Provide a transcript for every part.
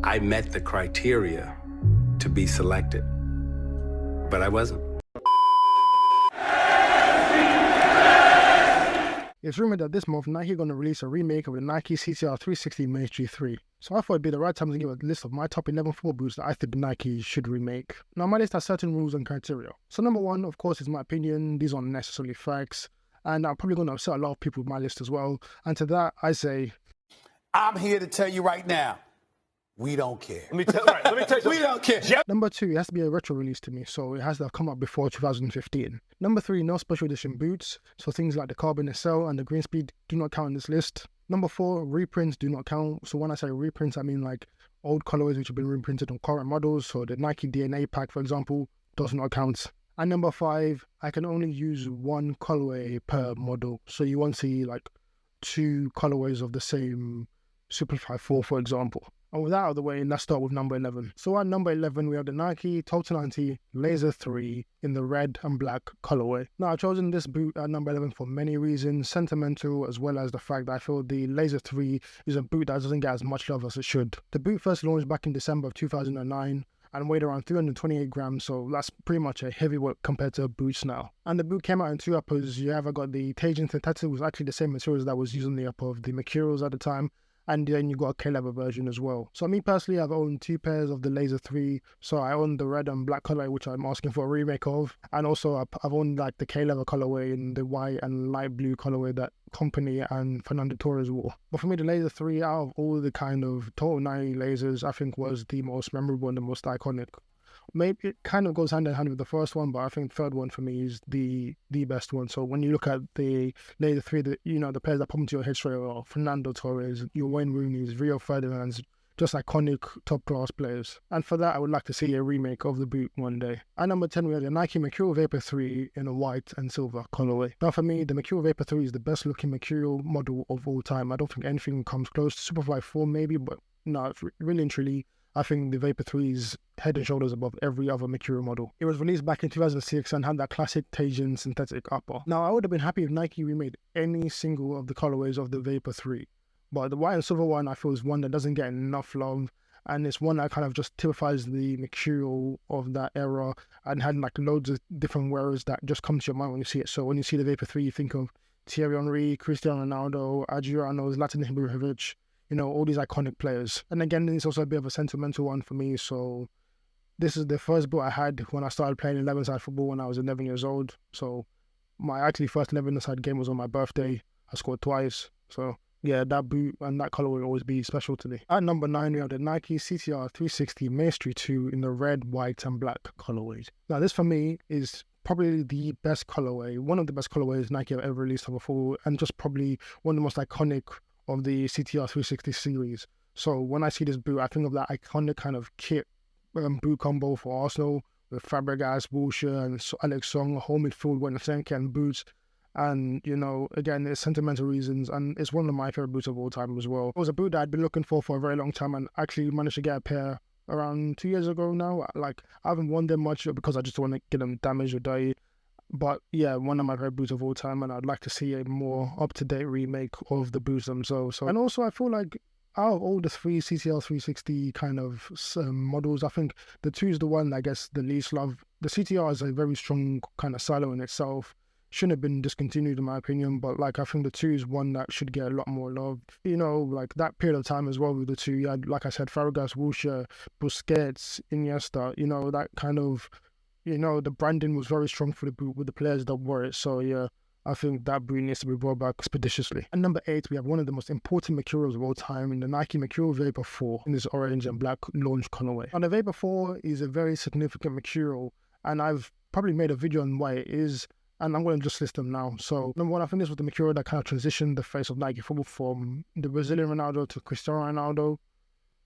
I met the criteria to be selected, but I wasn't. It's rumored that this month Nike are going to release a remake of the Nike CTR360 Maestri III. So I thought it'd be the right time to give a list of my top 11 football boots that I think Nike should remake. Now my list has certain rules and criteria. So number one, of course, is my opinion. These aren't necessarily facts. And I'm probably going to upset a lot of people with my list as well. And to that, I say, I'm here to tell you right now, we don't care. Let me tell you something. We don't care. Number two, it has to be a retro release to me, so it has to have come out before 2015. Number three, no special edition boots, so things like the Carbon SL and the Green Speed do not count in this list. Number four, reprints do not count. So when I say reprints, I mean like old colorways which have been reprinted on current models. So the Nike DNA pack, for example, does not count. And number five, I can only use one colorway per model. So you won't see like two colorways of the same Superfly 4, for example. And with that out of the way, let's start with number 11. So at number 11, we have the Nike Total 90 Laser 3 in the red and black colorway. Now, I've chosen this boot at number 11 for many reasons, sentimental, as well as the fact that I feel the Laser 3 is a boot that doesn't get as much love as it should. The boot first launched back in December of 2009 and weighed around 328 grams, so that's pretty much a heavyweight compared to boots now. And the boot came out in two uppers. You either got the Tajin synthetic, which was actually the same materials that was used on the upper of the Mercurials at the time, and then you got a K-leather version as well. So me personally, I've owned two pairs of the Laser 3. So I own the red and black colorway, which I'm asking for a remake of. And also I've owned like the K-leather colorway in the white and light blue colorway that Company and Fernando Torres wore. But for me, the Laser 3, out of all the kind of Total 90 lasers, I think was the most memorable and the most iconic. Maybe it kind of goes hand in hand with the first one, but I think the third one for me is the best one. So when you look at the Laser 3, the players that pop into your head straight away are Fernando Torres, your Wayne Rooney's, Rio Ferdinand's, just iconic top-class players. And for that, I would like to see a remake of the boot one day. At number 10, we have the Nike Mercurial Vapor 3 in a white and silver colorway. Now for me, the Mercurial Vapor 3 is the best-looking Mercurial model of all time. I don't think anything comes close to Superfly 4 maybe, but no, really and truly, I think the Vapor 3 is head and shoulders above every other Mercurial model. It was released back in 2006 and had that classic Tajin synthetic upper. Now, I would have been happy if Nike remade any single of the colorways of the Vapor 3. But the white and silver one, I feel, is one that doesn't get enough love. And it's one that kind of just typifies the Mercurial of that era and had like loads of different wearers that just come to your mind when you see it. So when you see the Vapor 3, you think of Thierry Henry, Cristiano Ronaldo, Adriano, Zlatan Ibrahimovic, all these iconic players. And again, it's also a bit of a sentimental one for me. So this is the first boot I had when I started playing 11-side football when I was 11 years old. So my actually first 11-side game was on my birthday. I scored twice. So yeah, that boot and that color will always be special to me. At number 9, we have the Nike CTR360 Maestri II in the red, white, and black colorways. Now this for me is probably the best colorway, one of the best colorways Nike have ever released before, and just probably one of the most iconic of the CTR360 series. So when I see this boot, I think of that iconic kind of kit boot combo for Arsenal with Fabregas, Wilshere, and Alex Song, home midfield wearing the same kind of boots. And, again, it's sentimental reasons, and it's one of my favorite boots of all time as well. It was a boot that I'd been looking for a very long time, and actually managed to get a pair around 2 years ago now. Like, I haven't worn them much because I just don't want to get them damaged or dirty. But yeah, one of my favorite boots of all time, and I'd like to see a more up-to-date remake of the boots themselves. And also, I feel like out of all the three CTR360 kind of models, I think the 2 is the one that gets the least love. The CTR is a very strong kind of silo in itself. Shouldn't have been discontinued in my opinion, but like I think the 2 is one that should get a lot more love. Like that period of time as well with the 2, you had, like I said, Fabregas, Wilshere, Busquets, Iniesta, that kind of, the branding was very strong for the boot with the players that wore it. So yeah, I think that boot needs to be brought back expeditiously. And number 8, we have one of the most important Mercurials of all time in the Nike Mercurial Vapor 4 in this orange and black launch colorway. And the Vapor 4 is a very significant Mercurial, and I've probably made a video on why it is, and I'm going to just list them now. So number 1, I think this was the Mercurial that kind of transitioned the face of Nike football from the Brazilian Ronaldo to Cristiano Ronaldo.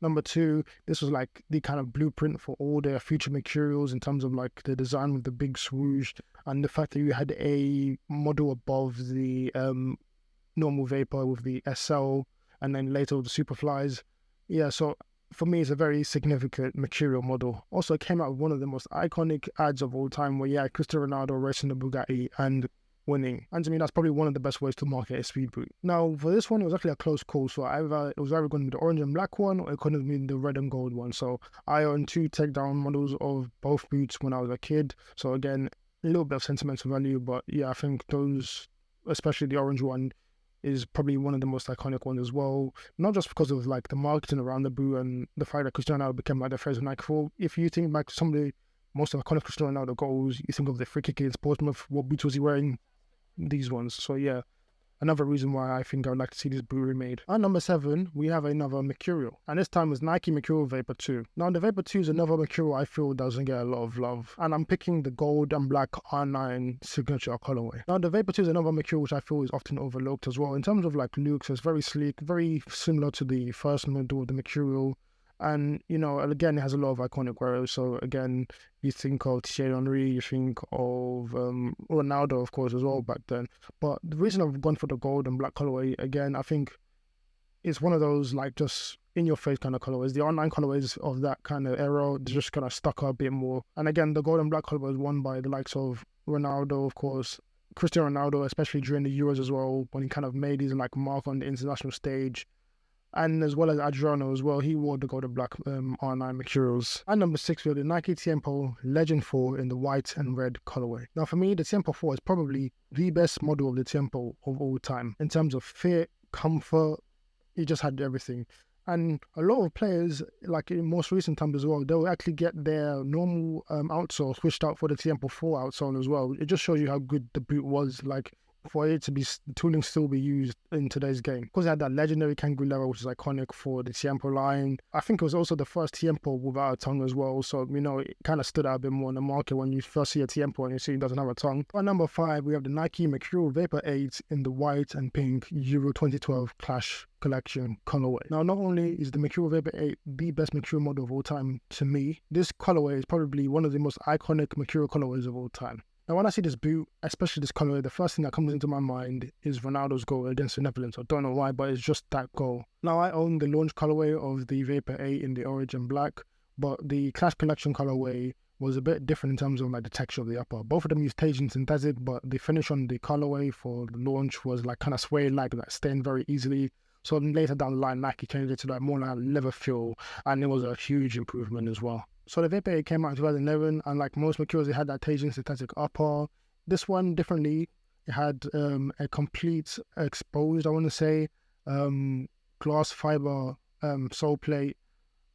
Number 2, this was like the kind of blueprint for all their future Mercurials in terms of like the design with the big swoosh and the fact that you had a model above the normal Vapor with the SL and then later with the Superflies. Yeah, so for me, it's a very significant Mercurial model. Also, it came out with one of the most iconic ads of all time where you had Cristiano Ronaldo racing the Bugatti and winning. And to me, that's probably one of the best ways to market a speed boot. Now, for this one, it was actually a close call. So it was either going to be the orange and black one, or it could have been the red and gold one. So I own 2 takedown models of both boots when I was a kid. So again, a little bit of sentimental value, but yeah, I think those, especially the orange one, is probably one of the most iconic ones as well. Not just because of like the marketing around the boot and the fact that Cristiano became like the face of Nike. If you think back to some of the most iconic Cristiano Ronaldo goals, you think of the free kick against Portsmouth, what boots was he wearing? These ones. So yeah, another reason why I think I would like to see this boot remade. At number 7, we have another Mercurial, and this time it's Nike Mercurial Vapor 2. Now the Vapor 2 is another Mercurial I feel doesn't get a lot of love, and I'm picking the gold and black R9 signature colorway. Now the Vapor 2 is another Mercurial which I feel is often overlooked as well. In terms of like looks, it's very sleek, very similar to the first model of the Mercurial. And, you know, again, it has a lot of iconic wearers. So, again, you think of Thierry Henry, you think of Ronaldo, of course, as well back then. But the reason I've gone for the gold and black colorway, again, I think it's one of those, like, just in-your-face kind of colorways. The R9 colorways of that kind of era just kind of stuck out a bit more. And, again, the gold and black colorway was won by the likes of Ronaldo, of course, Cristiano Ronaldo, especially during the Euros as well, when he kind of made his, like, mark on the international stage. And as well as Adriano as well, he wore the gold and black R9 Mercurials. And number 6, we have the Nike Tiempo Legend 4 in the white and red colorway. Now for me, the Tiempo 4 is probably the best model of the Tiempo of all time. In terms of fit, comfort, it just had everything. And a lot of players, like in most recent times as well, they'll actually get their normal outsole switched out for the Tiempo 4 outsole as well. It just shows you how good the boot was, like, for it to be tooling still be used in today's game. Because it had that legendary kangaroo leather, which is iconic for the Tiempo line. I think it was also the first Tiempo without a tongue as well. So, you know, it kind of stood out a bit more in the market when you first see a Tiempo and you see it doesn't have a tongue. At number 5, we have the Nike Mercurial Vapor 8 in the white and pink Euro 2012 Clash collection colorway. Now, not only is the Mercurial Vapor 8 the best Mercurial model of all time to me, this colorway is probably one of the most iconic Mercurial colorways of all time. Now, when I see this boot, especially this colorway, the first thing that comes into my mind is Ronaldo's goal against the Netherlands. I don't know why, but it's just that goal. Now, I own the launch colorway of the Vapor 8 in the orange and black, but the Clash Collection colorway was a bit different in terms of like the texture of the upper. Both of them used Tajin synthetic, but the finish on the colorway for the launch was like kind of suede like that, stained very easily. So later down the line, Nike changed it to like more like leather feel, and it was a huge improvement as well. So the Vapor 8 came out in 2011, and like most Mercurials, it had that Tajin synthetic upper. This one, differently, it had a complete exposed, I want to say, glass fiber sole plate.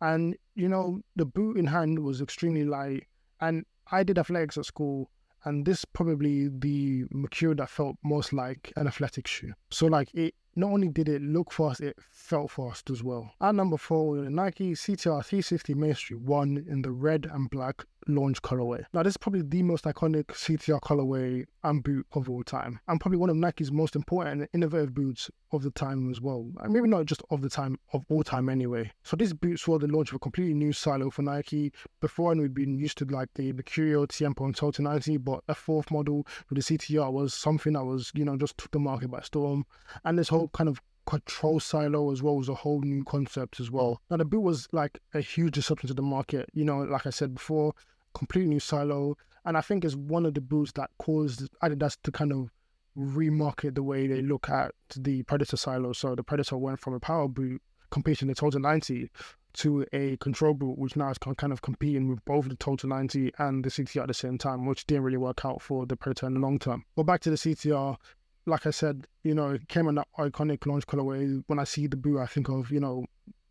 And, you know, the boot in hand was extremely light. And I did athletics at school, and this probably the Mercurial that felt most like an athletic shoe. So like it, not only did it look fast, it felt fast as well. At number 4, the Nike CTR360 Maestri III in the red and black launch colorway. Now, this is probably the most iconic CTR colorway and boot of all time, and probably one of Nike's most important and innovative boots of the time as well. And maybe not just of the time, of all time anyway. So this boot saw the launch of a completely new silo for Nike. Before, and we'd been used to like the Mercurial, Tiempo, and Total 90, but a 4th model with the CTR was something that was, you know, just took the market by storm. And this whole kind of control silo as well was a whole new concept as well. Now the boot was like a huge disruption to the market, you know, like I said before, completely new silo, and I think it's one of the boots that caused Adidas to kind of remarket the way they look at the Predator silo. So the Predator went from a power boot competing the Total 90 to a control boot, which now is kind of competing with both the Total 90 and the CTR at the same time, which didn't really work out for the Predator in the long term. But back to the CTR, like I said, you know, it came in that iconic launch colorway. When I see the boot, I think of, you know,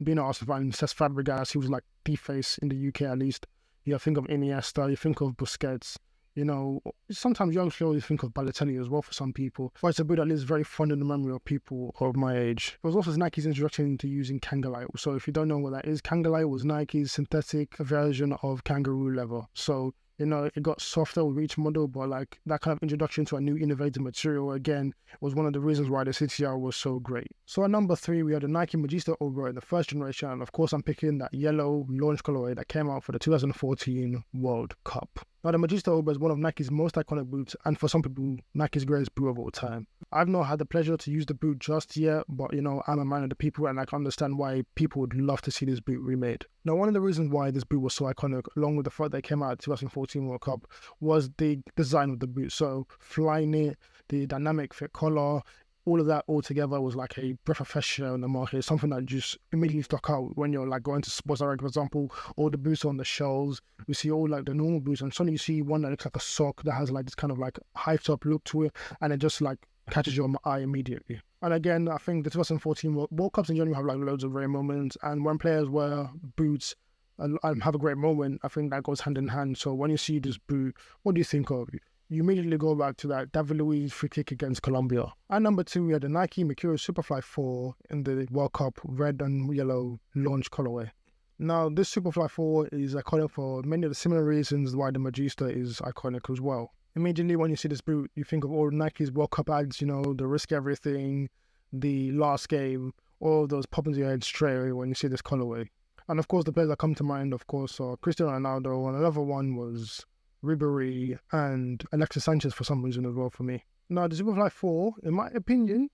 being an Arsenal fan, SubStanceFtbl, he was like the face in the UK at least. You think of Iniesta, you think of Busquets, you know, sometimes young people, you think of Balotelli as well for some people. But it's a boot that lives very fond in the memory of people of my age. It was also Nike's introduction to using Kangalite. So if you don't know what that is, Kangalite was Nike's synthetic version of kangaroo leather. So, you know, it got softer with each model, but like that kind of introduction to a new innovative material, again, was one of the reasons why the CTR was so great. So at number 3, we had the Nike Magista Obra in the 1st generation. And of course, I'm picking that yellow launch colorway that came out for the 2014 World Cup. Now, the Magista Obra is one of Nike's most iconic boots, and for some people, Nike's greatest boot of all time. I've not had the pleasure to use the boot just yet, but, you know, I'm a man of the people, and I can understand why people would love to see this boot remade. Now, one of the reasons why this boot was so iconic, along with the fact that it came out at the 2014 World Cup, was the design of the boot. So, flying it, the dynamic fit collar, all of that all together was like a breath of fresh air on the market. Something that just immediately stuck out when you're like going to Sports Direct, for example. All the boots on the shelves, you see all like the normal boots, and suddenly you see one that looks like a sock that has like this kind of like hyped up look to it, and it just like catches your eye immediately. And again, I think the 2014 World Cups in general have like loads of great moments, and when players wear boots and have a great moment, I think that goes hand in hand. So when you see this boot, what do you think of? You immediately go back to that David Luiz free kick against Colombia. And number 2, we had the Nike Mercurial Superfly 4 in the World Cup red and yellow launch colorway. Now, this Superfly 4 is iconic for many of the similar reasons why the Magista is iconic as well. Immediately when you see this boot, you think of all Nike's World Cup ads, you know, the risk everything, the last game, all of those pop into your head straight away when you see this colorway. And of course, the players that come to mind, of course, are Cristiano Ronaldo, and another one was Ribery and Alexis Sanchez for some reason as well for me. Now, the Superfly 4, in my opinion,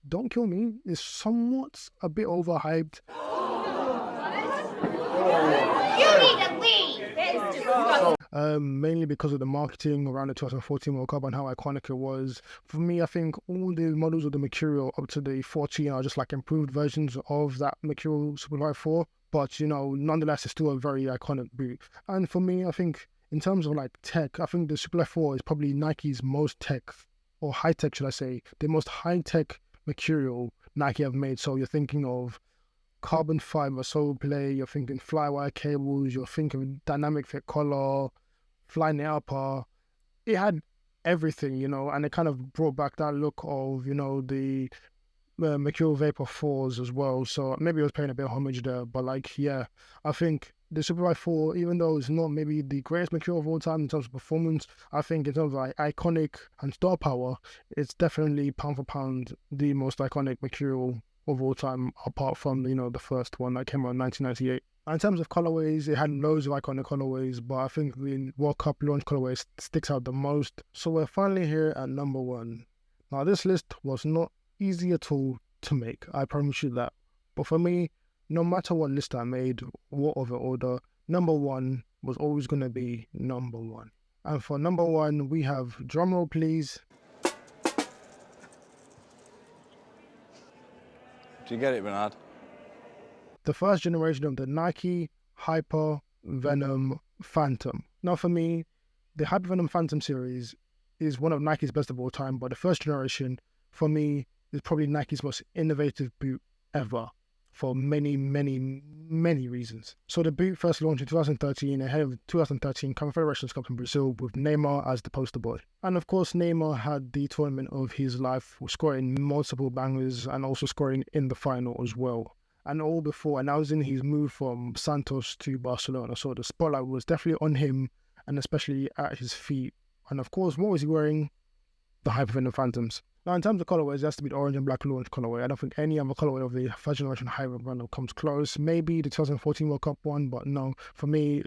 don't kill me, is somewhat a bit overhyped. You need to leave! Mainly because of the marketing around the 2014 World Cup and how iconic it was. For me, I think all the models of the Mercurial up to the 14 are just like improved versions of that Mercurial Superfly 4. But, you know, nonetheless, it's still a very iconic boot. And for me, I think in terms of like tech, I think the Superfly 4 is probably Nike's most tech, or high tech, should I say, the most high tech Mercurial Nike have made. So you're thinking of carbon fiber sole play, you're thinking flywire cables, you're thinking dynamic fit collar, fly upper. It had everything, you know, and it kind of brought back that look of, you know, the Mercurial Vapor 4s as well. So maybe I was paying a bit of homage there, but like, yeah, I think the Superfly 4, even though it's not maybe the greatest Mercurial of all time in terms of performance, I think in terms of like iconic and star power, it's definitely pound for pound the most iconic Mercurial of all time, apart from, you know, the first one that came out in 1998. And in terms of colorways, it had loads of iconic colorways, but I think the World Cup launch colorway sticks out the most. So we're finally here at number 1. Now, this list was not easy at all to make, I promise you that. But for me, no matter what list I made, what other order, number 1 was always going to be number 1. And for number 1, we have, drumroll please. Do you get it, Bernard? The first generation of the Nike Hyper Venom Phantom. Now for me, the Hyper Venom Phantom series is one of Nike's best of all time, but the first generation, for me, is probably Nike's most innovative boot ever for many, many, many reasons. So the boot first launched in 2013 ahead of the 2013 Confederations Cup in Brazil with Neymar as the poster boy. And of course, Neymar had the tournament of his life, scoring multiple bangers and also scoring in the final as well. And all before announcing his move from Santos to Barcelona. So the spotlight was definitely on him and especially at his feet. And of course, what was he wearing? The Hyper Venom Phantoms. Now, in terms of colorways, it has to be the orange and black launch colorway. I don't think any other colorway of the first generation Hyper Venom comes close. Maybe the 2014 World Cup one, but no, for me,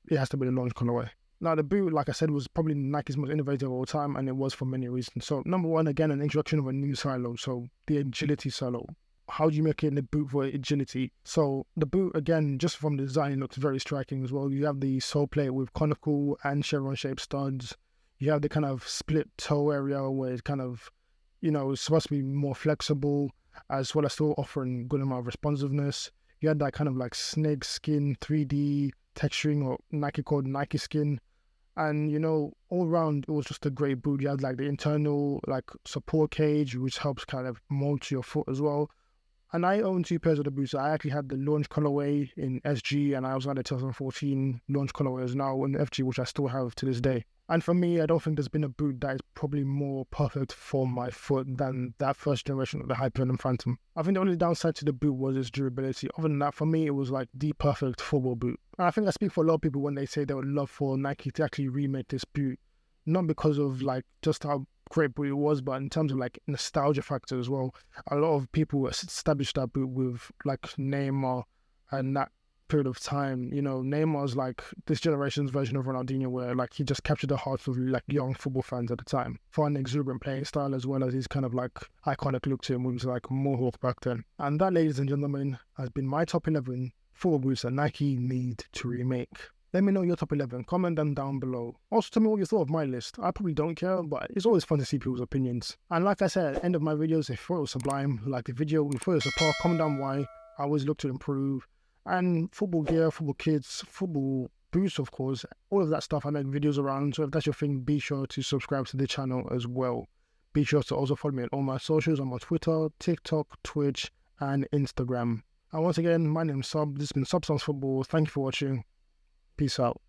it has to be the launch colorway. Now, the boot, like I said, was probably Nike's most innovative of all time, and it was for many reasons. So, number 1, again, an introduction of a new silo. So, the agility silo. How do you make it in the boot for agility? So, the boot, again, just from the design, looks very striking as well. You have the sole plate with conical and chevron-shaped studs. You have the kind of split toe area where it's kind of, you know, it's supposed to be more flexible, as well as still offering good amount of responsiveness. You had that kind of like snake skin 3D texturing, or Nike called Nike skin. And, you know, all around, it was just a great boot. You had like the internal like support cage, which helps kind of mold to your foot as well. And I own 2 pairs of the boots. I actually had the launch colorway in SG, and I also had the 2014 launch colorway as now in FG, which I still have to this day. And for me, I don't think there's been a boot that is probably more perfect for my foot than that first generation of the Hyper Venom Phantom. I think the only downside to the boot was its durability. Other than that, for me, it was like the perfect football boot. And I think I speak for a lot of people when they say they would love for Nike to actually remake this boot. Not because of like just how great boot it was, but in terms of like nostalgia factor as well. A lot of people established that boot with like Neymar and that period of time. You know, Neymar's like this generation's version of Ronaldinho, where like he just captured the hearts of like young football fans at the time. Fun, exuberant playing style, as well as his kind of like iconic look to him, which was like mohawk back then. And that, ladies and gentlemen, has been my top 11 football boots that Nike need to remake. Let me know your top 11. Comment them down below. Also, tell me what you thought of my list. I probably don't care, but it's always fun to see people's opinions. And like I said at the end of my videos, if you thought it was sublime, like the video, if you thought it was apart, comment down why. I always look to improve. And football gear, football kits, football boots, of course, all of that stuff I make videos around. So if that's your thing, be sure to subscribe to the channel as well. Be sure to also follow me on all my socials. I'm on Twitter, TikTok, Twitch, and Instagram. And once again, my name's Sub. This has been SubStanceFtbl. Thank you for watching. Peace out.